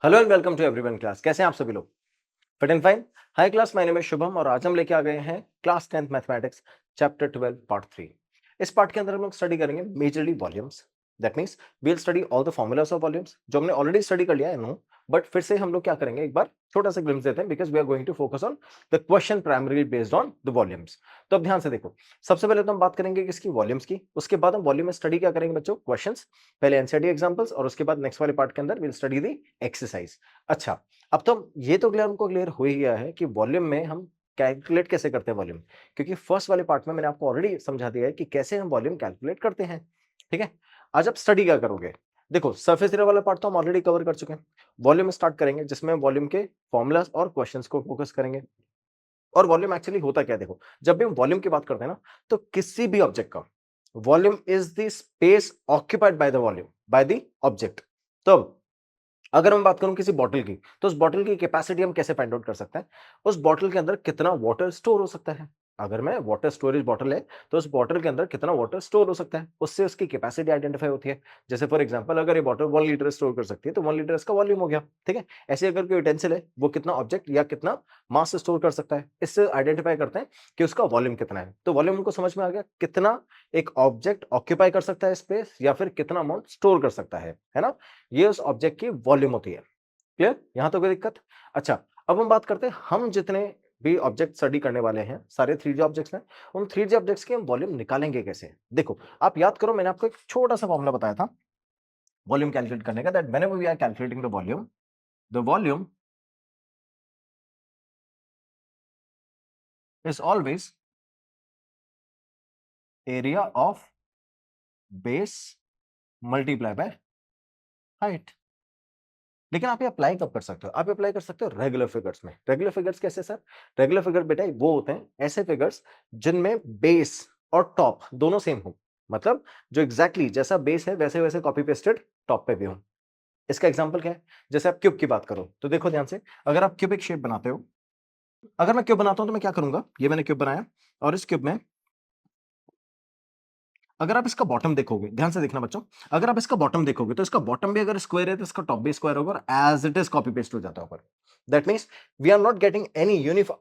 Hello and welcome to everyone class. कैसे हैं आप सभी लोग? Fit and fine. Hi class, my name is Shubham और आज हम लेके आ गए हैं class 10th mathematics chapter 12 part 3। इस पार्ट के अंदर हम लोग स्टडी करेंगे majorly volumes. That means we will study all the formulas of volumes जो हमने ऑलरेडी स्टडी कर लिया है, नो, बट फिर से हम लोग क्या करेंगे, एक बार छोटा सा ग्लिम्स देते हैं because we are going to focus on the question primarily based on the volumes. तो अब ध्यान से देखो, सबसे पहले तो हम बात करेंगे किसकी, वॉल्यूम्स की। उसके बाद हम वॉल्यूम में स्टडी क्या करेंगे बच्चों, क्वेश्चंस। पहले एनसीईआरटी एग्जांपल्स और उसके बाद नेक्स्ट वाले पार्ट के अंदर विल स्टडी द एक्सरसाइज। अच्छा, अब तो ये तो क्लियर, हमको क्लियर हो ही गया है कि वॉल्यूम में हम कैलकुलेट कैसे करते हैं वॉल्यूम, क्योंकि फर्स्ट वाले पार्ट में मैंने आपको ऑलरेडी समझा दिया है कि कैसे हम वॉल्यूम कैलकुलेट करते हैं। ठीक है, आज आप स्टडी क्या करोगे, देखो सरफेस एरिया वाला पार्ट तो हम ऑलरेडी कवर कर चुके हैं। वॉल्यूम स्टार्ट करेंगे जिसमें वॉल्यूम के फॉर्मूलाज और क्वेश्चंस को फोकस करेंगे। और वॉल्यूम एक्चुअली होता क्या है, देखो जब भी हम वॉल्यूम की बात करते हैं ना, तो किसी भी ऑब्जेक्ट का volume is the space occupied by the volume by the object. तो अगर मैं बात करूं किसी बॉटल की, तो उस बॉटल की कैपेसिटी हम कैसे फाइंड आउट कर सकते हैं, उस बॉटल के अंदर कितना वाटर स्टोर हो सकता है। अगर मैं वाटर स्टोरेज बॉटल है, तो उस बॉटल के अंदर कितना वाटर स्टोर हो सकता है, उससे उसकी कैपेसिटी आइडेंटिफाई होती है। जैसे फॉर एग्जांपल, अगर ये बॉटल 1 लीटर स्टोर कर सकती है, तो 1 लीटर इसका वॉल्यूम हो गया। ठीक है, ऐसे अगर कोई यूटेंसिल है, वो कितना ऑब्जेक्ट या कितना मास स्टोर कर सकता है, इससे आइडेंटिफाई करते हैं कि उसका वॉल्यूम कितना है। तो वॉल्यूम उनको समझ में आ गया, कितना एक ऑब्जेक्ट ऑक्यूपाई कर सकता है स्पेस, या फिर कितना अमाउंट स्टोर कर सकता है ना। ये उस ऑब्जेक्ट की वॉल्यूम होती है। क्लियर, यहां तो कोई दिक्कत? अच्छा, अब हम बात करते हैं, हम जितने भी ऑब्जेक्ट स्टडी करने वाले हैं, सारे 3D ऑब्जेक्ट्स हैं, उन 3D ऑब्जेक्ट्स के हम वॉल्यूम निकालेंगे कैसे। देखो, आप याद करो, मैंने आपको एक छोटा सा फॉर्मूला बताया था वॉल्यूम कैलकुलेट करने का, that whenever we are calculating the volume is always area of base multiply by height. लेकिन आप ये अप्लाई कब कर सकते हो, आप अप्लाई कर सकते हो रेगुलर फिगर्स में। रेगुलर फिगर्स कैसे सर? रेगुलर फिगर बेटा वो होते हैं ऐसे फिगर्स जिनमें बेस और टॉप दोनों सेम हो। मतलब जो एग्जैक्टली जैसा बेस है वैसे वैसे कॉपी पेस्टेड टॉप पे भी हो। इसका एग्जांपल क्या है? जैसे आप क्यूब की बात करो, तो देखो ध्यान से, अगर आप क्यूबिक शेप बनाते हो, अगर मैं क्यूब बनाता हूं तो मैं क्या करूंगा, ये मैंने क्यूब बनाया, और इस क्यूब में अगर आप इसका बॉटम देखोगे, ध्यान से देखना बच्चों, अगर आप इसका बॉटम देखोगे, तो इसका बॉटम भी अगर स्क्वायर है, तो इसका टॉप भी स्क्वायर होगा, और as it is copy paste हो जाता है ऊपर। That means we are not getting any uniform,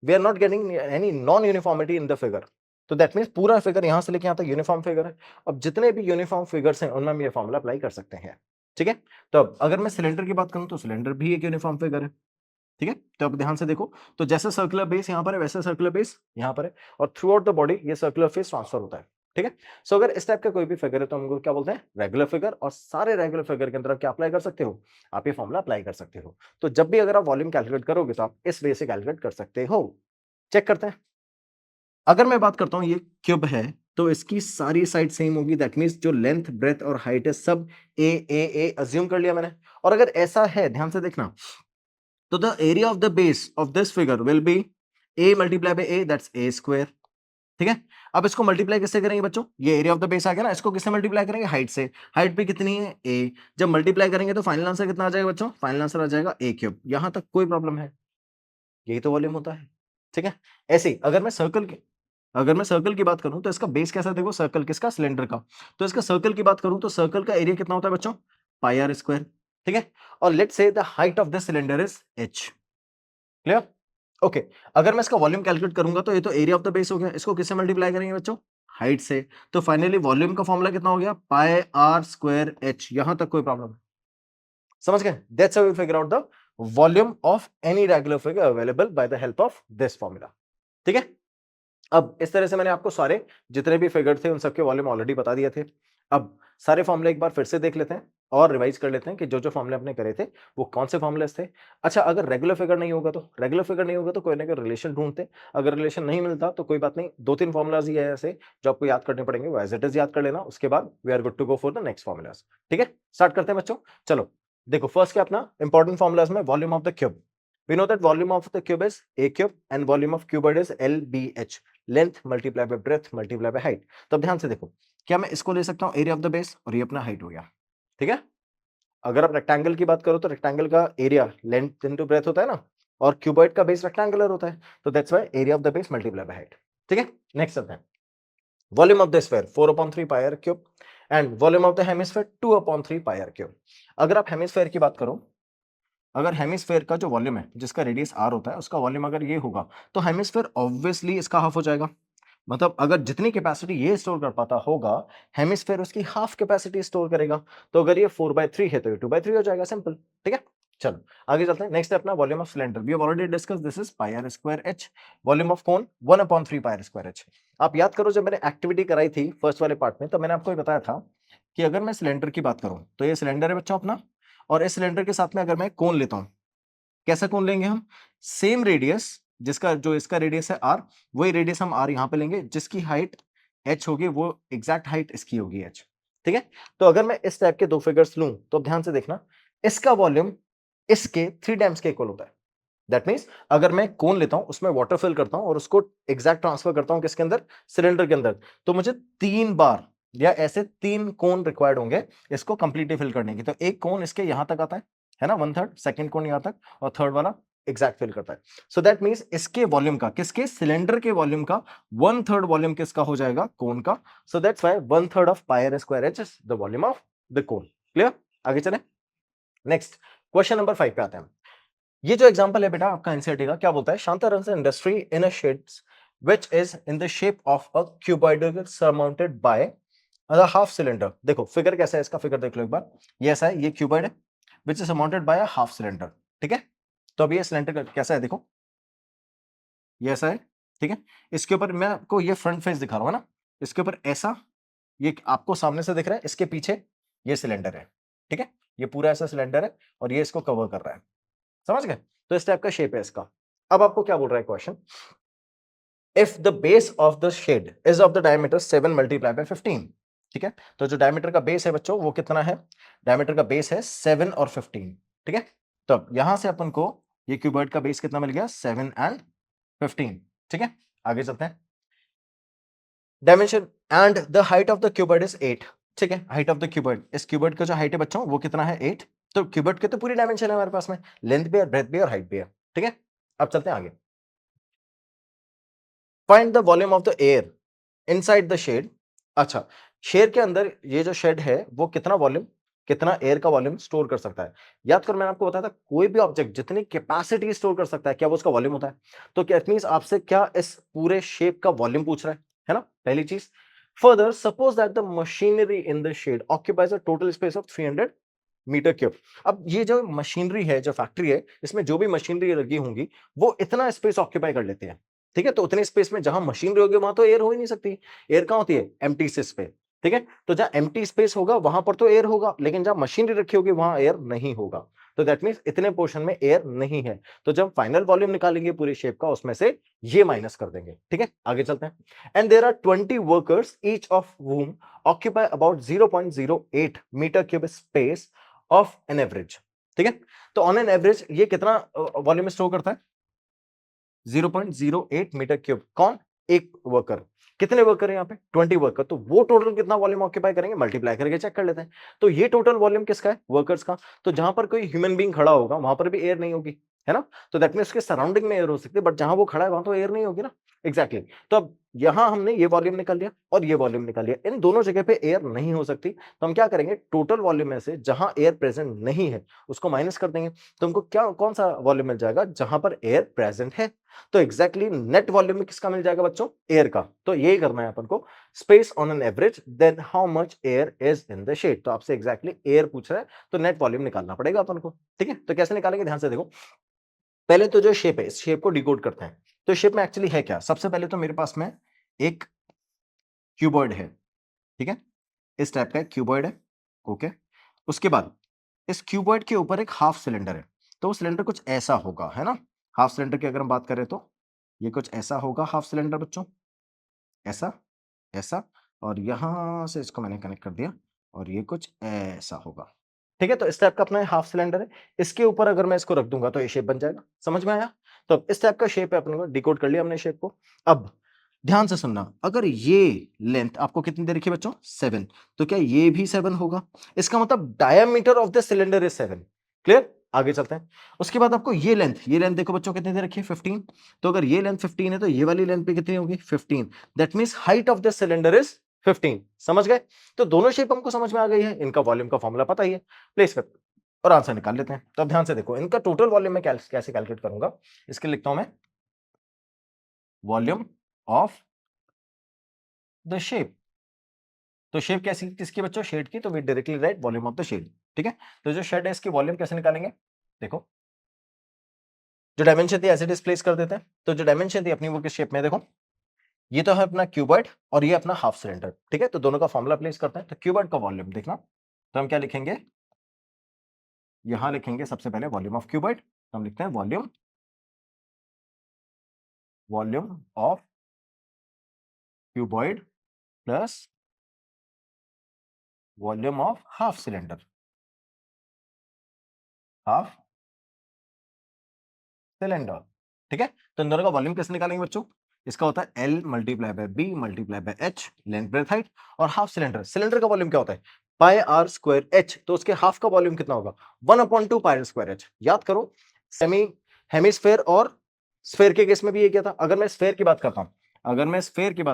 we are not getting any non uniformity in the figure. तो दैट मींस पूरा फिगर यहां से लेके यहां तक यूनिफॉर्म फिगर है। अब जितने भी यूनिफॉर्म फिगर्स हैं, उनमें हम ये फॉर्मूला अप्लाई कर सकते हैं। ठीक है, तो अब अगर मैं सिलेंडर की बात करूं, तो सिलेंडर भी एक यूनिफॉर्म फिगर है। ठीक है, तो अब ध्यान से देखो, तो जैसे सर्कुलर बेस यहां पर है, वैसे सर्कुलर बेस यहां पर है, और थ्रू आउट द बॉडी ये सर्कुलर फेस ट्रांसफर होता है। ठीक है, सो अगर इस टाइप का कोई भी फिगर है, तो हमको क्या बोलते हैं, रेगुलर फिगर। और सारे रेगुलर फिगर के अंदर आप क्या अप्लाई कर सकते हो, आप ये फॉर्मूला अप्लाई कर सकते हो। तो जब भी अगर आप वॉल्यूम कैलकुलेट करोगे, तो आप इस वे से कैलकुलेट कर सकते हो। चेक करते हैं, अगर मैं बात करता हूं ये क्यूब है, तो इसकी सारी साइड सेम होगी। दैट मींस जो लेंथ ब्रेथ और हाइट है, सब ए अज्यूम कर लिया मैंने। और अगर ऐसा है, ध्यान से देखना, तो the area of the base of this figure will be a multiplied by a, that's a square। ठीक है, अब इसको मल्टीप्लाई किससे करेंगे बच्चों, ये एरिया ऑफ द बेस आ गया ना, इसको किससे मल्टीप्लाई करेंगे, हाइट से। हाइट पे कितनी है, a। जब मल्टीप्लाई करेंगे तो फाइनल आंसर कितना आ जाएगा बच्चों, फाइनल आंसर आ जाएगा a क्यूब। यहां तक कोई प्रॉब्लम है? यही तो वॉल्यूम होता है। ठीक है, ऐसे ही अगर मैं सर्कल की बात करूं, तो इसका बेस कैसा है, देखो सर्कल किसका, सिलेंडर का। तो इसका सर्कल की बात करूं, तो सर्कल का एरिया कितना होता है बच्चों, पाई आर स्क्वायर। ठीक है, और let's say the height of this cylinder is h। Clear? Okay, अगर मैं इसका वॉल्यूम कैलकुलेट करूंगा, तो ये तो एरिया ऑफ द बेस हो गया, इसको किससे मल्टीप्लाई करेंगे बच्चों, हाइट से। तो फाइनली वॉल्यूम का फॉर्मूला कितना हो गया, पाई आर स्क्वायर h। यहां तक कोई प्रॉब्लम है? समझ गए? That's how we figure out the volume of any regular figure available by the help of this formula. ठीक है, अब इस तरह से मैंने आपको सारे जितने भी फिगर थे, उन सबके वॉल्यूम ऑलरेडी बता दिए थे। अब सारे फॉर्मूले एक बार फिर से देख लेते हैं और रिवाइज कर लेते हैं कि जो जो फॉर्मूले अपने करे थे, वो कौन से फॉर्मूलेस थे। अच्छा, अगर रेगुलर फिगर नहीं होगा, तो कोई ना कोई रिलेशन ढूंढते। अगर रिलेशन नहीं मिलता, तो कोई बात नहीं, 2-3 फॉर्मूलाज ही है ऐसे जो आपको याद करने पड़ेंगे, वो एज इट इज याद कर लेना। उसके बाद we are good to go for the next formulas. ठीक है, स्टार्ट करते हैं बच्चों। चलो देखो, फर्स्ट क्या अपना इंपॉर्टेंट फॉर्मूलाज में, volume of the cube. We know that volume of the cube is a cube and volume of cuboid is LBH, length multiply by breath multiply by height. तो ध्यान से देखो, क्या मैं इसको ले सकता हूं एरिया ऑफ द बेस, और ये अपना हाइट हो गया। ठीक है, अगर आप रेक्टेंगल की बात करो, तो रेक्टेंगल का एरिया लेंथ इनटू ब्रेथ होता है ना, और क्यूबॉइड का बेस रेक्टेंगुलर होता है, तो that's why area of the base multiply by height. ठीक है, नेक्स्ट आता है volume of the sphere 4/3 pi r cube and volume of the hemisphere 2/3 pi r cube. अगर आप हेमिस्फीयर की बात करो, अगर हेमिस्फेयर का जो वॉल्यूम है, जिसका रेडियस r होता है, उसका वॉल्यूम अगर ये होगा, तो हेमिस्फेयर ऑब्वियसली इसका हाफ हो जाएगा। मतलब अगर जितनी कैपेसिटी ये स्टोर कर पाता होगा, हेमिस्फेयर उसकी हाफ कैपेसिटी स्टोर करेगा। तो अगर ये 4/3 है तो ये 2/3 हो जाएगा, सिंपल। ठीक है, चलो आगे चलते हैं। नेक्स्ट है अपना volume of cylinder. We have already discuss, this is pi r square h. Volume of cone 1/3 pi r square h. आप याद करो, जब मैंने एक्टिविटी कराई थी फर्स्ट वाले पार्ट में, तो मैंने आपको ये बताया था कि अगर मैं सिलेंडर की बात करूं, तो ये सिलेंडर है बच्चों अपना, और इस सिलेंडर के साथ में अगर मैं कोन लेता हूं, कैसा कोन लेंगे हम? सेम रेडियस, जिसका जो इसका रेडियस है r, वही रेडियस हम r यहां पे लेंगे, जिसकी हाइट h होगी, वो एग्जैक्ट हाइट इसकी होगी h। ठीक है, तो अगर मैं इस टाइप के दो फिगर्स लूं, तो ध्यान से देखना, इसका वॉल्यूम इसके 3 टाइम्स के इक्वल होता है। दैट मींस अगर मैं कोन लेता हूं, उसमें वाटर फिल करता हूं और उसको एग्जैक्ट ट्रांसफर करता हूं किसके अंदर? सिलेंडर के अंदर, तो मुझे 3 बार या ऐसे 3 कोन रिक्वायर्ड होंगे इसको कंप्लीटली फिल करने की। तो एक कोन इसके यहां तक आता है ना, 1/3, सेकंड कोन यहां तक, और थर्ड वाला एग्जैक्ट फिल करता है। सो दैट मींस इसके वॉल्यूम का, किसके? सिलेंडर के वॉल्यूम का 1/3 वॉल्यूम किसका हो जाएगा? कोन का। So that's why 1/3 of pi r square h is the volume of the cone. Clear? आगे चले, नेक्स्ट क्वेश्चन नंबर 5 पे आते हैं। ये जो एग्जांपल है बेटा आपका एनसीईआरटी का, क्या बोलता है? Shanta run industry in a shades which is in the shape of a cuboidal surmounted bye a half cylinder. देखो फिगर कैसा है इसका, फिगर देख लो एक बार। ये ऐसा है, ये क्यूबॉइड है which is surrounded by a half cylinder. ठीक है, तो अब ये सिलेंडर कैसा है, देखो ये ऐसा है। ठीक है, इसके ऊपर मैं आपको ये फ्रंट फेस दिखा रहा हूं ना, इसके ऊपर ऐसा, ये आपको सामने से दिख रहा है, इसके पीछे ये सिलेंडर है। ठीक है, ये पूरा ऐसा सिलेंडर है और ये इसको कवर कर रहा है, समझ गए? तो इस टाइप का शेप है इसका। अब आपको क्या बोल रहा है question? If the base of the shed is of the diameter 7 multiply by 15। ठीक है, तो जो डायमीटर का बेस है बच्चों, वो कितना है? डायमीटर का बेस है 7 और 15। ठीक है, तो अब यहां से अपन को ये क्यूबॉइड का बेस कितना मिल गया? 7 एंड 15। ठीक है, आगे चलते हैं। Dimension and the height of the cuboid is 8। ठीक है, हाइट ऑफ द क्यूबॉइड, इस क्यूबॉइड का जो हाइट है बच्चों, वो कितना है? 8। तो क्यूबॉइड के तो पूरी डायमेंशन है हमारे पास में, लेंथ भी है, ब्रेथ भी है और हाइट भी है। ठीक है, अब चलते हैं आगे। Find the volume of the air inside the shed. अच्छा, शेड के अंदर ये जो शेड है, वो कितना वॉल्यूम, कितना एयर का वॉल्यूम स्टोर कर सकता है? याद करो, मैंने आपको बताया था, कोई भी ऑब्जेक्ट जितनी कैपेसिटी स्टोर कर सकता है, क्या वो उसका वॉल्यूम होता है? तो क्या इट मींस आपसे क्या इस पूरे शेप का वॉल्यूम पूछ रहा है ना, पहली चीज। Further suppose that the machinery in the shed occupies a total space of 300 metre cube. अब ये जो मशीनरी है, जो फैक्ट्री है, इसमें जो भी मशीनरी लगी होंगी, वो इतना स्पेस ऑक्यूपाई कर लेते हैं। ठीक है, तो उतने स्पेस में जहां मशीनरी होगी, वहां तो एयर हो ही नहीं सकती। एयर कहां होती है? एम्प्टी स्पेस पे। ठीक है, तो जहां एम्प्टी स्पेस होगा वहां पर तो एयर होगा, लेकिन जहां मशीनरी रखी होगी वहां एयर नहीं होगा। तो दैट मींस इतने पोर्शन में एयर नहीं है। तो जब फाइनल वॉल्यूम निकालेंगे पूरी शेप का, उसमें से ये माइनस कर देंगे। ठीक है, आगे चलते हैं। And there are 20 workers each of whom occupy about 0.08 metre cube space of an average. ठीक है, तो ऑन एन एवरेज ये कितना वॉल्यूम स्टोर करता है? 0.08 मीटर क्यूब। कौन? एक वर्कर। कितने वर्कर है यहाँ पे? 20 वर्कर। तो वो टोटल कितना वॉल्यूम ऑक्यूपाई करेंगे, मल्टीप्लाई करके चेक कर लेते हैं। तो ये टोटल वॉल्यूम किसका है? वर्कर्स का। तो जहां पर कोई ह्यूमन बीइंग खड़ा होगा, वहां पर भी एयर नहीं होगी, है ना? तो दैट मींस उसके सराउंडिंग में एयर हो सकती है, बट जहां वो खड़ा है वहां तो एयर नहीं होगी ना। एग्जैक्टली तो अब यहां हमने ये वॉल्यूम निकाल लिया और ये वॉल्यूम निकाल लिया, इन दोनों जगह पे एयर नहीं हो सकती। तो हम क्या करेंगे, टोटल वॉल्यूम में से जहां एयर प्रेजेंट नहीं है उसको माइनस कर देंगे। तो हमको क्या, कौन सा वॉल्यूम मिल जाएगा? जहां पर एयर प्रेजेंट है। तो एग्जैक्टली नेट वॉल्यूम में किसका मिल जाएगा बच्चों? एयर का। तो यही करना है अपन को, space on an average then how much air is in the shed. तो आपसे एग्जैक्टली एयर पूछ रहा है, तो नेट वॉल्यूम निकालना पड़ेगा अपन को। ठीक है, तो कैसे निकालेंगे, ध्यान से देखो। पहले तो जो शेप है, इस शेप को डिकोड करते हैं। तो शेप में एक्चुअली है क्या? सबसे पहले तो मेरे पास में एक क्यूबॉइड है। ठीक है, इस टाइप का क्यूबॉइड है। ओके, उसके बाद इस क्यूबॉइड के ऊपर एक हाफ सिलेंडर है। तो वो सिलेंडर कुछ ऐसा होगा, है ना? हाफ सिलेंडर की अगर हम बात करें, तो ये कुछ ऐसा होगा हाफ सिलेंडर बच्चों, ऐसा, ऐसा, और यहां से इसको मैंने कनेक्ट कर दिया, और ये कुछ ऐसा होगा। ठीक है, तो इस टाइप का अपना हाफ सिलेंडर है। इसके ऊपर अगर मैं इसको रख दूंगा तो ये शेप बन जाएगा। समझ में आया? तो अब इस टाइप का शेप है, अपन को डिकोड कर लिया हमने शेप को। अब ध्यान से सुनना, अगर ये लेंथ आपको कितनी दे रखी है बच्चों? 7, तो क्या ये भी 7 होगा? इसका मतलब diameter of the cylinder is 7। Clear? आगे चलते हैं। उसके बाद आपको ये लेंथ देखो बच्चों कितनी दे रखी है? 15। तो अगर ये लेंथ 15 है, तो ये वाली लेंथ भी कितनी होगी? 15। That means height of the cylinder is 15। समझ गए? तो दोनों शेप हमको समझ में आ गई है, इनका वॉल्यूम का फॉर्मूला पता ही है। प्लेस कर और आंसर निकाल लेते हैं। तो अब ध्यान से देखो, इनका टोटल वॉल्यूम मैं कैसे कैलकुलेट करूंगा, इसके लिखता हूं मैं वॉल्यूम ऑफ द शेप। तो शेप कैसी किसकी बच्चों, शेड की, तो we directly write volume of the shed. ठीक है, तो जो शेड है इसकी वॉल्यूम कैसे निकालेंगे, देखो जो डायमेंशन थी एज इट इज प्लेस कर देते हैं। तो जो डायमेंशन थी अपनी वो किस शेप में है, देखो ये तो है अपना क्यूबॉइड और ये अपना हाफ सिलेंडर। ठीक है, तो दोनों का फॉर्मूला प्लेस करते हैं। तो क्यूबॉइड का वॉल्यूम देखना, तो हम क्या लिखेंगे, यहां लिखेंगे सबसे पहले वॉल्यूम ऑफ क्यूबॉइड। तो हम लिखते हैं volume of cuboid plus volume of half cylinder, half cylinder. ठीक है, तो इन दोनों का वॉल्यूम कैसे निकालेंगे बच्चों, इसका होता है L multiply by B multiply by H, length breadth height. और हाफ सिलेंडर, सिलेंडर का वॉल्यूम क्या होता है, पाई आर स्क्वायर H, तो उसके हाफ का वॉल्यूम कितना होगा, 1/2 पाई आर स्क्वायर H। याद करो, सेमी हेमिस्फेयर और स्फेयर के केस में भी ये क्या था। अगर मैं स्फेयर की बात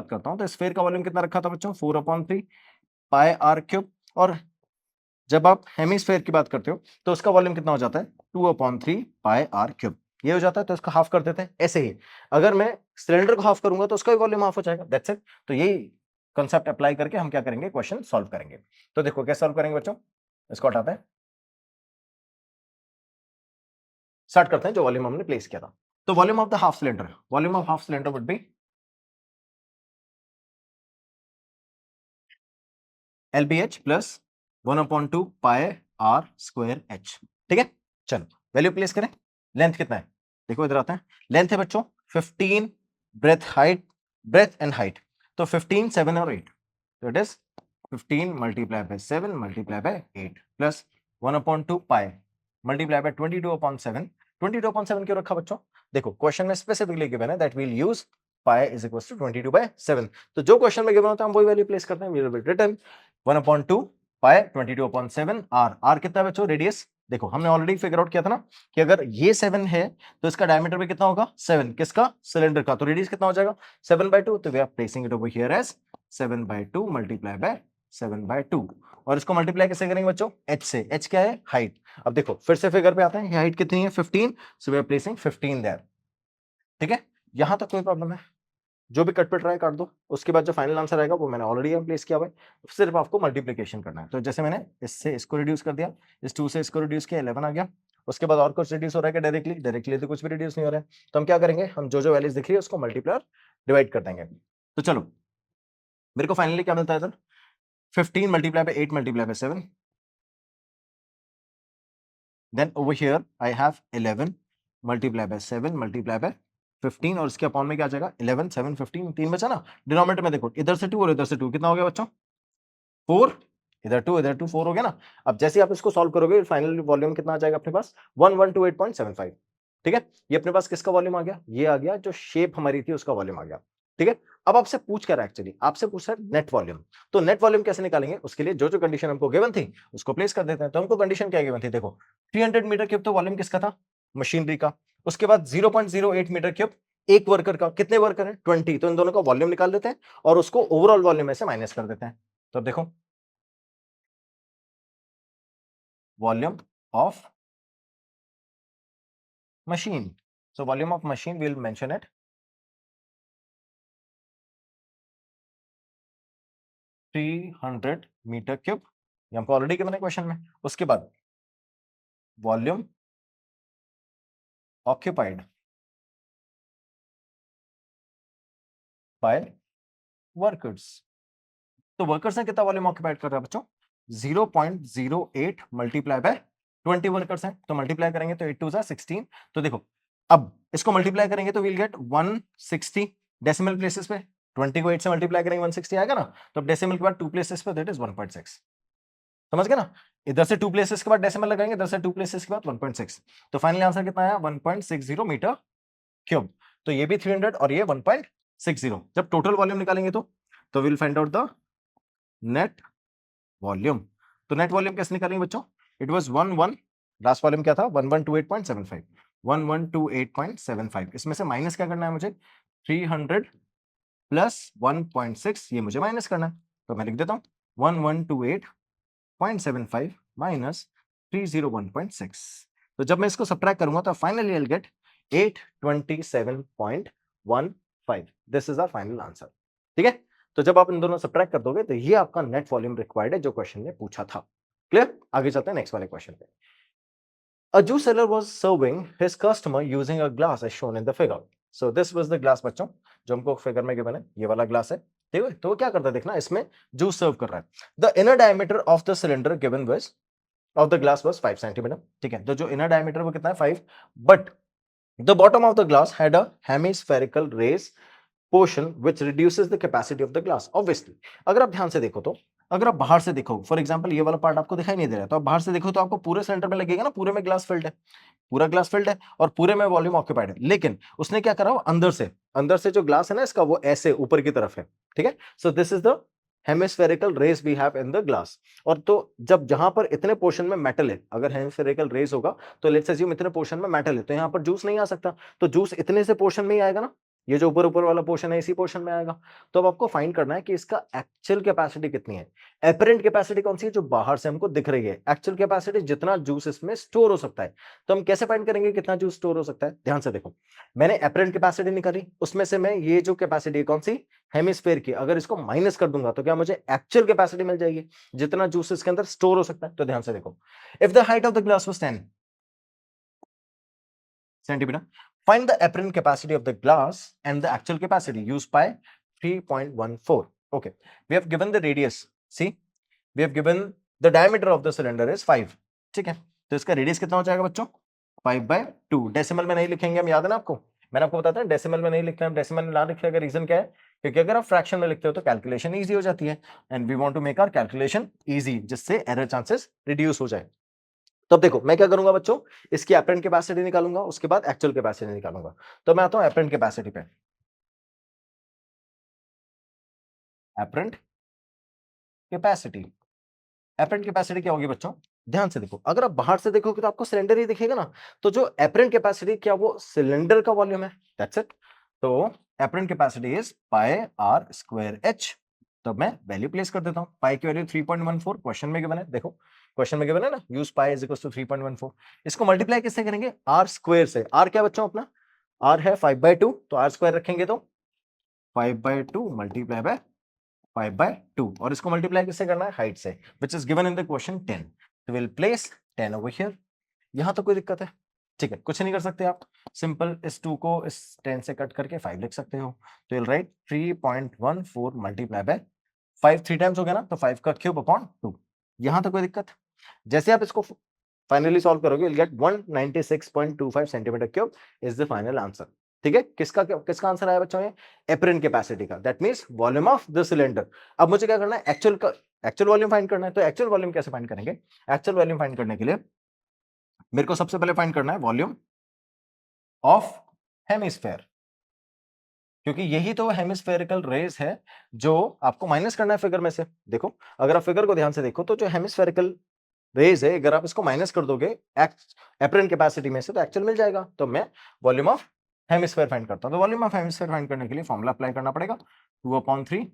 करता हूं, तो स्फेयर का वॉल्यूम कितना रखा था बच्चों, 4/3 पाई आर क्यूब। और जब आप हेमिस्फेयर की बात करते हो तो उसका वॉल्यूम कितना हो जाता है, 2/3 पाई आर क्यूब। ये हो जाता है, तो इसका हाफ कर देते हैं। ऐसे ही अगर मैं सिलेंडर को हाफ करूंगा तो उसका भी वॉल्यूम हाफ हो जाएगा, दैट्स इट। तो यही कंसेप्ट अप्लाई करके हम क्या करेंगे, क्वेश्चन सॉल्व करेंगे। तो देखो कैसे सॉल्व करेंगे बच्चों, इसको हटाते हैं, स्टार्ट करते हैं जो वॉल्यूम हमने प्लेस किया था। तो volume of the half cylinder, volume of half cylinder would be LBH plus 1/2 pi r square H। ठीक है, चलो वैल्यू प्लेस करें। लेंथ कितना है, देखो इधर आते हैं, लेंथ है बच्चों 15, ब्रेथ एंड हाइट, तो 15, 7 और 8, तो it is 15 multiply by 7 multiply by 8 plus 1/2 pi multiply by 22/7। 22/7 क्यों रखा बच्चों, देखो क्वेश्चन में स्पेसिफिकली गिवन है that we'll use pi is equal to 22/7। तो जो क्वेश्चन में गिवन होता है हम वही वैल्यू प्लेस करते हैं। We will return 1/2 pi 22/7 r. R कितना है बच्चों, रेडियस। देखो हमने ऑलरेडी फिगर आउट किया था ना कि अगर ये 7 है तो इसका डायमीटर भी कितना होगा, 7, किसका, सिलेंडर का। तो रेडियस कितना हो जाएगा, 7/2। तो we are placing it over here as 7/2 multiply by 7/2। और इसको मल्टीप्लाई कैसे करेंगे बच्चों, h से। h क्या है, हाइट। अब देखो फिर से फिगर पे आते हैं, हाइट कितनी है 15, so we are placing 15 there. ठीक है, यहां तक कोई प्रॉब्लम है, जो भी कट पे ट्राई कर दो। उसके बाद जो फाइनल आंसर आएगा वो मैंने ऑलरेडी प्लेस किया हुआ है, सिर्फ आपको मल्टीप्लिकेशन करना है। तो जैसे मैंने इससे इसको रिड्यूस कर दिया, इस 2 से इसको रिड्यूस किया, 11 आ गया। उसके बाद और कुछ रिड्यूस हो रहा है क्या, डायरेक्टली तो कुछ भी रिड्यूस नहीं हो रहा है। तो हम क्या करेंगे, हम जो जो वैल्यूज दिख रही है उसको मल्टीप्लाई और डिवाइड कर देंगे। तो चलो मेरे को फाइनली क्या मिलता है sir, 15 multiply by 8 multiply by 7, then over here I have 11 multiply by 7 multiply by 15, और इसके अपॉन में क्या आ जाएगा, 11 7 15, 3 बचा ना। डिनोमिनेटर में देखो, इधर से 2 और इधर से 2, कितना हो गया बच्चों, 4, इधर 2 4 हो गया ना। अब जैसे आप इसको सॉल्व करोगे फाइनल वॉल्यूम कितना आ जाएगा अपने पास, 1128.75। ठीक है, ये अपने पास किसका वॉल्यूम आ गया, ये आ गया जो शेप हमारी थी उसका वॉल्यूम आ गया। ठीक है, अब आपसे पूछ कर एक्चुअली आपसे पूछ रहा है नेट वॉल्यूम। तो नेट वॉल्यूम कैसे निकालेंगे, उसके लिए जो जो कंडीशन हमको गिवन थी उसको प्लेस कर देते हैं। तो हमको कंडीशन क्या गिवन थी, देखो 300 मीटर क्यूब तो वॉल्यूम किसका था, मशीनरी का। उसके बाद 0.08 मीटर क्यूब एक वर्कर का, कितने वर्कर है 20, तो इन दोनों का वॉल्यूम निकाल देते हैं और उसको ओवरऑल वॉल्यूम में से माइनस कर देते हैं। तो अब देखो volume of machine. So volume of machine we'll mention it 300 metre cube, ये हमको ऑलरेडी गिवन है क्वेश्चन में। उसके बाद वॉल्यूम ऑक्यूपाइड बाय वर्कर्स। तो वर्कर्स ने कितना वॉल्यूम ऑक्यूपाइड कर रहा है बच्चों, 0.08 मल्टीप्लाई बाय 20 वर्कर्स हैं। तो मल्टीप्लाई करेंगे तो 8 2 16। तो देखो अब इसको मल्टीप्लाई करेंगे तो विल गेट 160 डेसिमल प्लेसेस पे, 20 को 8 से मल्टीप्लाई करेंगे 160 आएगा ना। तो अब डेसिमल के बाद 2 प्लेसेस पे दैट इज 1.6, समझ गए ना। इधर से 2 प्लेसेस के बाद डेसिमल लगाएंगे, इधर से 2 प्लेसेस के बाद 1.6। तो फाइनली आंसर कितना आया, 1.60 मीटर क्यूब। तो ये भी 300 और ये 1.60। जब टोटल वॉल्यूम निकालेंगे तो will find out the net volume. तो नेट वॉल्यूम कैसे निकालेंगे बच्चों, इट वाज 11, लास्ट वॉल्यूम क्या था 1128.75, 1128.75। इसमें से माइनस क्या करना है मुझे, 300 प्लस 1.6, ये मुझे माइनस करना है। तो मैं लिख देता हूं 1128.75 माइनस 301.6। तो जब मैं इसको सब्ट्रैक्ट करूंगा तो finally I will get 827.15। This is our final answer. ठीक है, तो जब आप इन दोनों सब्ट्रैक्ट कर दोगे तो ये आपका नेट वॉल्यूम रिक्वायर्ड है जो क्वेश्चन ने पूछा था। क्लियर? आगे चलते हैं नेक्स्ट वाले क्वेश्चन पे। A juice seller was serving his customer using a glass as shown in the figure. So this was the glass बच्चों, जो हमको फिगर में गिवन है, ये वाला ग्लास है। ठीक है, तो वो क्या करता है देखना, इसमें जूस सर्व कर रहा है। The inner diameter of the cylinder given was of the glass was 5 centimeter। ठीक है, तो जो इनर डायमीटर वो कितना है 5, but the bottom of the glass had a hemispherical raised portion which reduces the capacity of the glass। Obviously अगर आप ध्यान से देखो तो, अगर आप बाहर से देखो, फॉर एग्जांपल ये वाला पार्ट आपको दिखाई नहीं दे रहा है, तो आप बाहर से देखो तो आपको पूरे सेंटर में लगेगा ना, पूरे में ग्लास फिल्ड है, पूरा ग्लास फिल्ड है और पूरे में वॉल्यूम ऑक्यूपाइड है। लेकिन उसने क्या करा, अंदर से जो ग्लास है ना इसका, वो ऐसे ऊपर की तरफ है। ठीक है, so this is the hemispherical raise we have in the glass. और तो जब जहां पर इतने पोर्शन में मेटल है, अगर हेमिस्फेरिकल रेस होगा तो लेट्स अज्यूम इतने पोर्शन में मेटल है, तो यहां पर जूस नहीं आ सकता, तो जूस इतने से पोर्शन में ही आएगा ना, ये जो ऊपर ऊपर वाला पोर्शन है इसी पोर्शन में आएगा। तो अब आपको फाइंड करना है कि इसका एक्चुअल कैपेसिटी कितनी है। एपरेंट कैपेसिटी कौन सी है, जो बाहर से हमको दिख रही है। एक्चुअल कैपेसिटी जितना जूस इसमें स्टोर हो सकता है। तो हम कैसे फाइंड करेंगे कितना जूस स्टोर हो सकता है, ध्यान से देखो, मैंने एपरेंट कैपेसिटी निकाली, उसमें से मैं ये जो कैपेसिटी कौन सी, हेमिस्फेयर की, अगर इसको माइनस कर दूंगा तो क्या मुझे एक्चुअल कैपेसिटी मिल जाएगी, जितना जूस इसके अंदर स्टोर हो सकता है। तो ध्यान से देखो, if the height of the glass was 10 centimeter, find the apparent capacity of the glass and the actual capacity used by 3.14। okay, we have given the radius, see, we have given the diameter of the cylinder is 5। ठीक है, तो इसका radius कितना हो जाएगा बच्चों, 5/2। Decimal में नहीं लिखेंगे हम, याद है ना आपको, मैंने आपको बताया था डेसिमल में नहीं लिखते हैं, डेसिमल में ना लिखने का रीजन क्या है, क्योंकि अगर आप फ्रैक्शन में लिखते हो तो कैलकुलेशन इजी हो जाती है, and we want to make our calculation easy, जिससे एरर चांसेस रिड्यूस हो जाए। तो अब देखो मैं क्या करूंगा बच्चों, इसकी एपरेंट कैपेसिटी निकालूंगा, उसके बाद एक्चुअल कैपेसिटी निकालूंगा। तो मैं आता हूं एपरेंट कैपेसिटी पे। एपरेंट कैपेसिटी, एपरेंट कैपेसिटी क्या होगी बच्चों, ध्यान से देखो, अगर आप बाहर से देखोगे तो आपको सिलेंडर ही दिखेगा ना, तो जो एपरेंट कैपेसिटी क्या वो सिलेंडर का वॉल्यूम है, दैट्स इट। तो apparent capacity is pi r square h. तो मैं वैल्यू प्लेस कर देता हूं, पाई की वैल्यू 3.14 क्वेश्चन में गिवन है, देखो क्वेश्चन में गिवन है ना, use pi is equals to 3.14। इसको मल्टीप्लाई किससे करेंगे, आर स्क्वायर से। आर क्या बच्चों अपना, आर है 5/2, तो आर स्क्वायर रखेंगे तो 5/2 मल्टीप्लाई बाय 5/2, और इसको मल्टीप्लाई किससे करना है, हाइट से, which is given in the question 10। तो विल प्लेस 10 ओवर हियर। यहां तो कोई दिक्कत है, ठीक है, कुछ नहीं कर सकते आप, सिंपल इस 2 को इस 10 से कट करके 5 लिख सकते हो। तो will write 3.14 multiply bye 5, 3 times हो गया ना, तो 5 का क्यूब अपॉन 2। यहां तो कोई दिक्कत, जैसे आप इसको फाइनली सॉल्व करोगे will get 196.25 centimetre cube is the final answer. ठीक है, किसका किसका आंसर आया बच्चों, ये एपरेंट कैपेसिटी का, that means volume of the cylinder. अब मुझे क्या करना है, एक्चुअल वॉल्यूम फाइंड करना है। तो एक्चुअल वॉल्यूम कैसे फाइंड करेंगे, एक्चुअल वॉल्यूम फाइंड करने के लिए मेरे को सबसे पहले फाइंड करना है वॉल्यूम ऑफ हेमिस्फेयर, क्योंकि यही तो हेमिस्फेरिकल रेस है जो आपको माइनस करना है फिगर में से। देखो अगर आप फिगर को ध्यान से देखो तो जो हेमिस्फेरिकल रेज है, अगर आप इसको माइनस कर दोगे एपरेंट कैपेसिटी में से तो एक्चुअल मिल जाएगा। तो मैं वॉल्यूम ऑफ हेमिस्फेयर फाइंड करता हूं, तो वॉल्यूम ऑफ हेमिस्फेयर फाइंड करने के लिए फॉर्मूला अप्लाई करना पड़ेगा, 2/3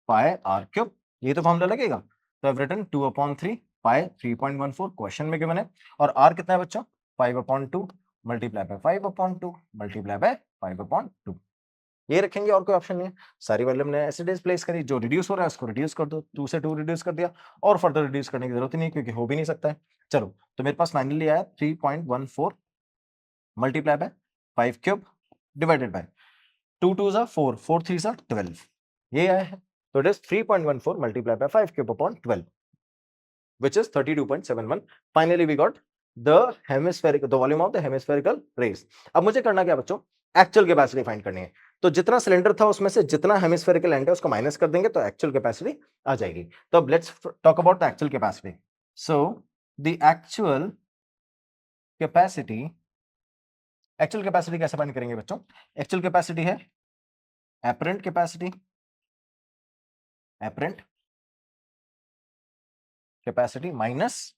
पाई आर क्यूब, ये तो फॉर्मूला लगेगा। तो I have written 2/3 pi 3.14 question में गिवन है, और आर कितना है बच्चों, 5/2 मल्टीप्लाई बाय 5/2 मल्टीप्लाई बाय 5/2, ये रखेंगे, और कोई ऑप्शन नहीं है। सारी वैल्यू हमने एज इट इज प्लेस करी, जो रिड्यूस हो रहा है उसको रिड्यूस कर दो, 2 से 2 रिड्यूस कर दिया, और फर्दर रिड्यूस करने की जरूरत ही नहीं, क्योंकि हो भी नहीं सकता है। चलो, तो मेरे पास फाइनली आया 3.14 multiply bye 5 cube divided by 2 2 जा 4 4 3 जा 12, ये आया है। तो it is 3.14 multiply bye 5 cube upon 12, which is 32.71। Finally, we got the volume of the hemispherical rays। अब मुझे करना क्या बच्चों, एक्चुअल कैपेसिटी फाइंड करनी है। तो जितना सिलेंडर था उसमें से जितना हेमिस्फेरिकल एंड है उसको माइनस कर देंगे तो एक्चुअल कैपेसिटी आ जाएगी। तो अब let's talk about the actual capacity. So the capacity actual capacity कैसे फाइंड करेंगे बच्चों, एक्चुअल कैपेसिटी है apparent capacity, apparent capacity minus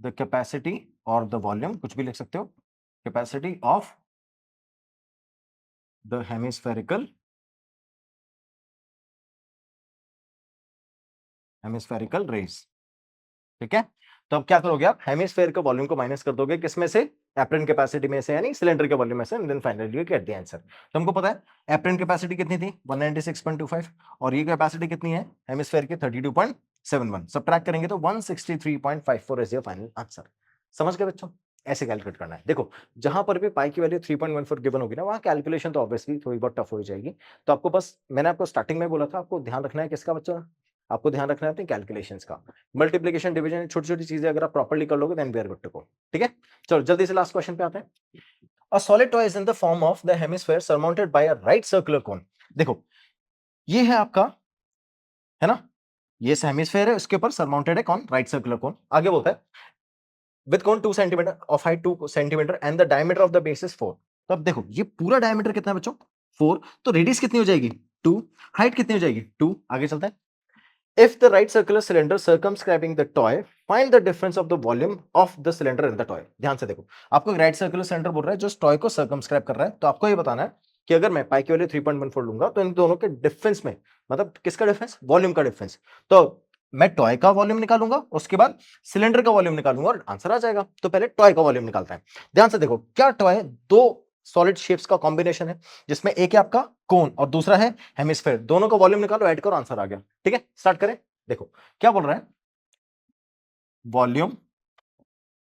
the capacity और द वॉल्यूम, कुछ भी लिख सकते हो, capacity of the hemispherical raise. ठीक है, तो अब क्या करोगे आप, हेमिस्फेयर के वॉल्यूम को माइनस कर दोगे किसमें से, एप्रन कैपेसिटी में से, यानी सिलेंडर के वॉल्यूम में से, and then finally you get the answer. तो हमको पता है एप्रन कैपेसिटी कितनी थी 196.25 और ये कैपेसिटी कितनी है हेमिस्फेयर की 32.71, सब्ट्रैक्ट करेंगे तो 163.54 इज योर फाइनल आंसर। समझ गए बच्चों, ऐसे कैलकुलेट करना है। देखो जहां पर भी पाई की वैल्यू 3.14 गिवन होगी ना, वहां कैलकुलेशन तो ऑब्वियसली थोड़ी बहुत टफ हो जाएगी। तो आपको बस, मैंने आपको स्टार्टिंग में बोला था, आपको ध्यान रखना है किसका बच्चों, आपको ध्यान रखना है अपनी कैलकुलेशंस का। मल्टीप्लिकेशन डिवीजन छोटी छोटी चीजें अगर आप प्रॉपर्ली कर लोगे then we are good to go. ठीक है, चलो जल्दी से लास्ट क्वेश्चन पे आते हैं। A solid toy is in the form of the hemisphere surmounted bye a right circular cone. देखो ये है आपका, है ना, ये हेमिस्फेयर है, उसके ऊपर सरमाउंटेड है कौन, राइट सर्कुलर कोन। आगे बोलता है with cone 2 centimetre of height 2 centimetre and the diameter of the base is 4। तो अब देखो ये पूरा डायमीटर कितना है बच्चों 4, तो रेडियस कितनी हो जाएगी 2, हाइट कितनी हो जाएगी 2। आगे चलते हैं, if the right circular cylinder circumscribing the toy, find the difference of the volume of the cylinder in the toy। ध्यान से देखो, आपको एक राइट सर्कुलर सिलेंडर बोल रहा है जो टॉय को सर्कमस्क्राइब कर रहा है, तो आपको ये बताना है कि अगर मैं पाई की वैल्यू 3.14 लूंगा तो इन दोनों के डिफरेंस में, मतलब किसका डिफरेंस, वॉल्यूम का डिफरेंस, तो मैं टॉय का वॉल्यूम निकालूंगा, उसके बाद सिलेंडर का वॉल्यूम निकालूंगा और आंसर आ जाएगा। तो पहले टॉय का वॉल्यूम निकालता है। ध्यान से देखो, क्या टॉय दो सॉलिड शेप्स का कॉम्बिनेशन है, जिसमें एक है आपका कोन और दूसरा है हेमिस्फेयर, दोनों का वॉल्यूम निकालो, ऐड करो, आंसर आ गया। ठीक है, स्टार्ट करें। देखो क्या बोल रहा है, वॉल्यूम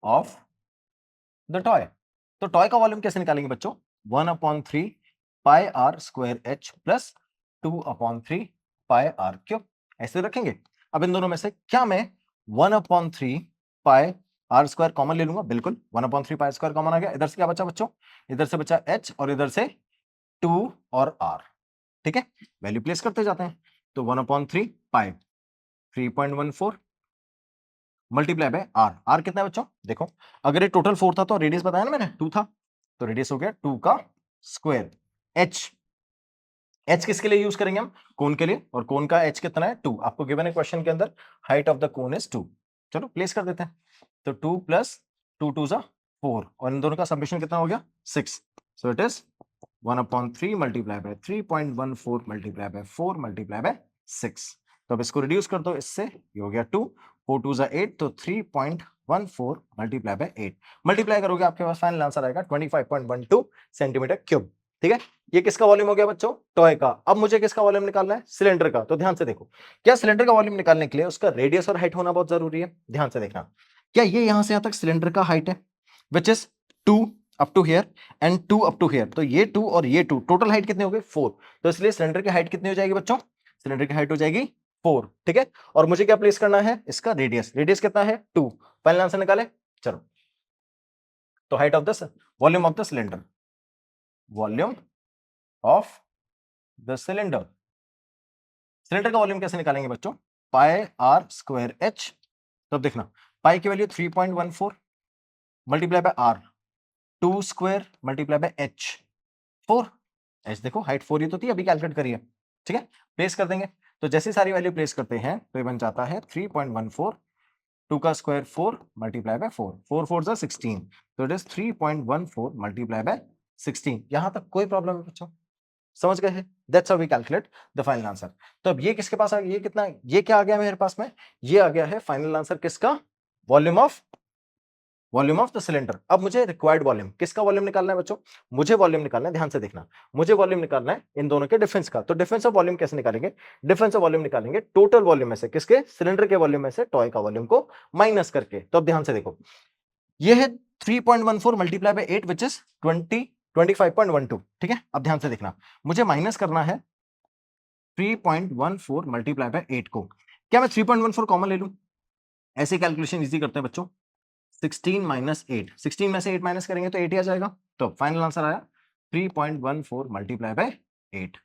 ऑफ द टॉय। तो टॉय का वॉल्यूम कैसे निकालेंगे बच्चों, 1/3 pi r square h plus 2/3 pi r cube, ऐसे रखेंगे। अब इन दोनों में से क्या मैं 1/3 पाई आर स्क्वायर कॉमन ले लूंगा, बिल्कुल 1/3 पाई स्क्वायर कॉमन आ गया। इधर से क्या बचा बच्चों, इधर से बचा एच और इधर से 2 और आर। ठीक है, वैल्यू प्लेस करते जाते हैं। तो 1/3 पाई 3.14 मल्टीप्लाई बाय आर, आर कितना है बच्चों, देखो अगर ये टोटल 4 था तो रेडियस बताया ना मैंने 2 था, तो रेडियस हो गया 2 का स्क्वायर। एच, एच किसके लिए यूज करेंगे हम, कोन के लिए, और कोन का एच कितना है 2, आपको गिवन है क्वेश्चन के अंदर, height of the cone is 2। चलो प्लेस कर देते हैं, तो 2 प्लस 2 2 सा 4 और इन दोनों का समेशन कितना हो गया 6, so it is 1/3 multiply by 3.14 multiply bye 4 multiply by 6। तो अब इसको रिड्यूस कर दो इससे, ये हो गया 2, 4 2 सा 8, तो 3.14 मल्टीप्लाई बाय 8 मल्टीप्लाई करोगे आपके पास फाइनल आंसर आएगा 25.12 सेंटीमीटर क्यूब। ठीक है, ये किसका वॉल्यूम हो गया बच्चों, टॉय का। अब मुझे किसका वॉल्यूम निकालना है, सिलेंडर का। तो ध्यान से देखो, क्या सिलेंडर का वॉल्यूम निकालने के लिए उसका रेडियस और हाइट होना बहुत जरूरी है। ध्यान से देखना, क्या ये यहां से यहां तक सिलेंडर का हाइट है which is 2 up to here and 2 up to here, तो ये 2 और ये 2 टोटल हाइट कितनी हो गई 4, तो इसलिए सिलेंडर की हाइट कितनी हो जाएगी बच्चों, सिलेंडर की हाइट हो जाएगी 4। ठीक है, और मुझे क्या प्लेस करना है, इसका रेडियस, रेडियस कितना है 2, फाइनल आंसर निकाले। चलो, तो height of the volume of the cylinder, volume of the cylinder, cylinder का वॉल्यूम कैसे निकालेंगे बच्चों, पाई आर स्क्वायर एच। तो अब देखना, पाई की value 3.14 multiply by r 2 square multiply by h 4, h देखो हाइट 4 ही तो थी, अभी कैलकुलेट करिए। ठीक है, प्लेस कर देंगे, तो जैसे सारी वैल्यू प्लेस करते हैं तो ये बन जाता है 3.14, 2 का स्क्वायर 4 मल्टीप्लाई बाय 4, 4 4 जा 16, तो इट इज 3.14 मल्टीप्लाई बाय 16। यहां तक कोई प्रॉब्लम है बच्चों, समझ गए हैं, that's how we calculate the final answer. तो अब ये किसके पास आ गया, ये कितना, ये क्या आ गया मेरे पास में, ये आ गया है फाइनल आंसर किसका, वॉल्यूम ऑफ द सिलेंडर। अब मुझे रिक्वायर्ड वॉल्यूम, किसका वॉल्यूम निकालना है बच्चों, मुझे वॉल्यूम निकालना है, ध्यान से देखना, मुझे वॉल्यूम निकालना है इन दोनों के डिफरेंस का। तो डिफरेंस ऑफ वॉल्यूम कैसे निकालेंगे, डिफरेंस ऑफ वॉल्यूम निकालेंगे टोटल वॉल्यूम में से, किसके, सिलेंडर के वॉल्यूम में से टॉय का वॉल्यूम को माइनस करके। तो अब ध्यान से देखो, ये है 3.14 मल्टीप्लाई बाय 8 विच इज 25.12। ठीक है, अब ध्यान से देखना, मुझे माइनस करना है 3.14 मल्टीप्लाई बाय 8 को। क्या मैं 3.14 कॉमन ले लूं, ऐसे कैलकुलेशन इजी करते हैं बच्चों, 16 माइनस 8, 16 में से 8 माइनस करेंगे तो 8 ही आ जाएगा। तो फाइनल आंसर आया 3.14 मल्टीप्लाई बाय 8,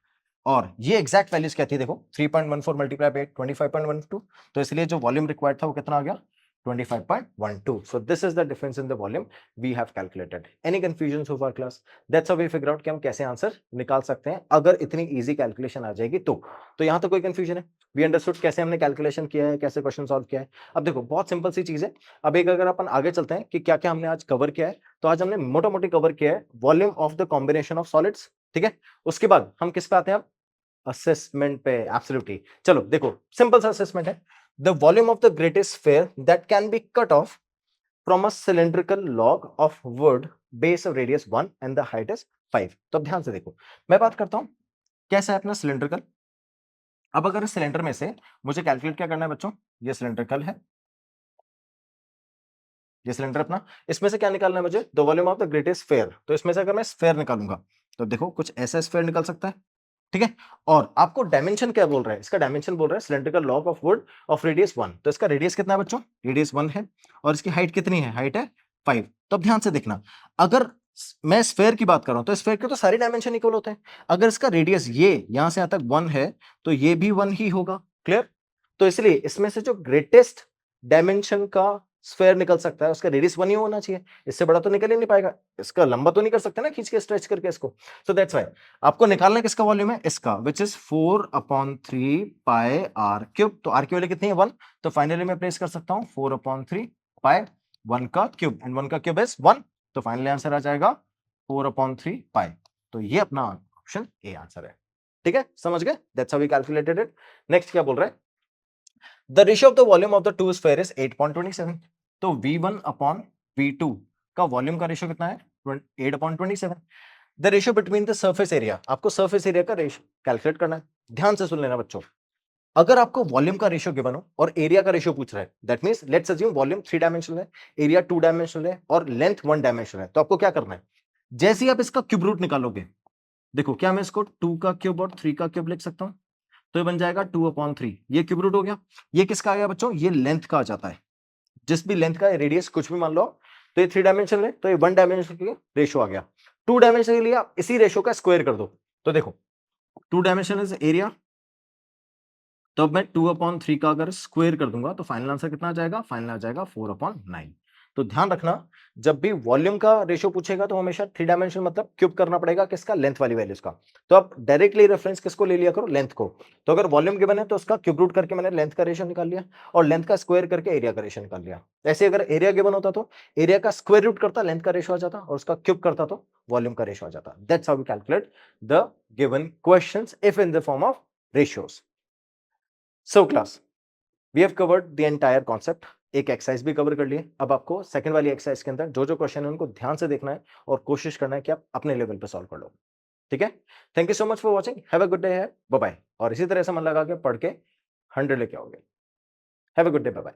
और ये एग्जैक्ट वैल्यूज क्या थी देखो, 3.14 मल्टीप्लाई बाय 8 25.12, तो इसलिए जो वॉल्यूम रिक्वायर्ड था वो कितना आ गया 25.12. So this is the difference in the volume we have calculated. Any confusion so far class? That's how we figure out कि हम कैसे आंसर निकाल सकते हैं अगर इतनी इजी कैलकुलेशन आ जाएगी तो यहाँ तो कोई कंफ्यूजन है, वी अंडरस्टूड कैसे हमने कैलकुलेशन किया है, कैसे क्वेश्चन सॉल्व किया है। अब देखो बहुत सिंपल सी चीज है। अब एक अगर अपन आगे चलते हैं कि क्या क्या हमने आज कवर किया है, तो आज हमने मोटा मोटी कवर किया है volume of the combination of solids. ठीक है, उसके बाद हम किस पे आते हैं, असेसमेंट पे। एब्सोल्युटली, चलो देखो सिंपल सा असेसमेंट है। The volume of the greatest sphere that can be cut off from a cylindrical log of would base of radius 1 and the height is 5। तो अब ध्यान से देखो, मैं बात करता हूं कैसा है अपना सिलेंड्रिकल। अब अगर इस सिलेंडर में से मुझे कैलकुलेट क्या करना है बच्चों, ये सिलेंड्रिकल है, ये सिलेंडर अपना, इसमें से क्या निकालना है मुझे, the volume of the greatest sphere. तो इसमें से अगर मैं स्फीयर निकालूंगा तो देखो कुछ ऐसा स्फीयर निकल सकता है, ठीक है। और आपको डायमेंशन क्या बोल रहा है, इसका डायमेंशन बोल रहा है cylindrical log of would of radius 1। तो इसका रेडियस कितना है बच्चों, रेडियस 1 है, और इसकी हाइट कितनी है, हाइट है 5। तो अब ध्यान से देखना, अगर मैं स्फीयर की बात कर रहा हूं तो स्फीयर के तो सारे डायमेंशन इक्वल होते हैं। अगर इसका रेडियस ये यहां से यहां तक 1 है तो ये भी 1 ही होगा, क्लियर। तो इसलिए इसमें से जो ग्रेटेस्ट डायमेंशन का स्फीयर निकल सकता है उसका रेडियस 1 ही होना चाहिए, इससे बड़ा तो निकल ही नहीं पाएगा, इसका लंबा तो नहीं कर सकते ना खींच के स्ट्रेच करके इसको। सो दैट्स व्हाई आपको निकालना किसका वॉल्यूम है, इसका, which is 4/3 pi r cube. तो आर की वैल्यू कितनी है 1, तो फाइनली मैं प्लेस कर सकता हूं 4/3 पाई 1 का क्यूब, एंड 1 का क्यूब इज 1। तो फाइनली आंसर आ जाएगा 4/3 पाई। तो ये अपना ऑप्शन ए आंसर है, ठीक है, समझ गए, that's how we calculated it. Next क्या बोल रहा है, the ratio of the volume of the two sphere is 8.27। तो V1/V2 का वॉल्यूम का रेशियो कितना है, 8/27। The ratio between the surface area, आपको सरफेस एरिया का रेशियो कैलकुलेट करना है। ध्यान से सुन लेना बच्चों, अगर आपको वॉल्यूम का रेशियो गिवन हो और एरिया का रेशियो पूछ रहा है, that means let's assume volume 3 dimensional है, एरिया 2 डायमेंशनल है और लेंथ 1 डायमेंशनल है। तो आपको क्या करना है, जैसे ही आप इसका क्यूब रूट निकालोगे, देखो क्या मैं इसको 2 का क्यूब और 3 का क्यूब लिख सकता हूं, तो ये बन जाएगा 2/3, ये क्यूब रूट हो गया। ये किसका आ गया बच्चों, ये लेंथ का आ जाता है, जिस भी लेंथ का रेडियस कुछ भी मान लो, तो ये 3 डायमेंशन है तो ये 1 डायमेंशन के रेशियो आ गया। 2 डायमेंशन के लिए आप इसी रेशियो का स्क्वायर कर दो। तो देखो 2 डायमेंशन इज एरिया, तो अब मैं 2/3 का अगर स्क्वायर कर दूंगा तो फाइनल आंसर कितना आ जाएगा, फाइनल आ जाएगा 4/9। तो ध्यान रखना, जब भी वॉल्यूम का रेशियो पूछेगा तो हमेशा 3 डायमेंशन मतलब क्यूब करना पड़ेगा किसका, लेंथ वाली वैल्यूज का। तो आप डायरेक्टली रेफरेंस किसको ले लिया करो, लेंथ को। तो अगर वॉल्यूम गिवन है तो उसका क्यूब रूट करके मैंने लेंथ का रेशियो निकाल लिया, और लेंथ का स्क्वायर करके एरिया का रेशियो निकाल लिया। ऐसे अगर एरिया गिवन होता तो एरिया का स्क्वायर रूट करता लेंथ का रेशियो आ जाता, और उसका क्यूब करता तो वॉल्यूम का रेशियो आ जाता। That's how we calculate the given questions if in the form of ratios. So class, we have covered the entire concept, एक एक्सरसाइज भी कवर कर लिए। अब आपको सेकंड वाली एक्सरसाइज के अंदर जो जो क्वेश्चन है उनको ध्यान से देखना है और कोशिश करना है कि आप अपने लेवल पे सॉल्व कर लो, ठीक है। Thank you so much for watching, have a good day, bye bye. और इसी तरह से मन लगा के पढ़ के 100 लेके आओगे। Have a good day, bye bye.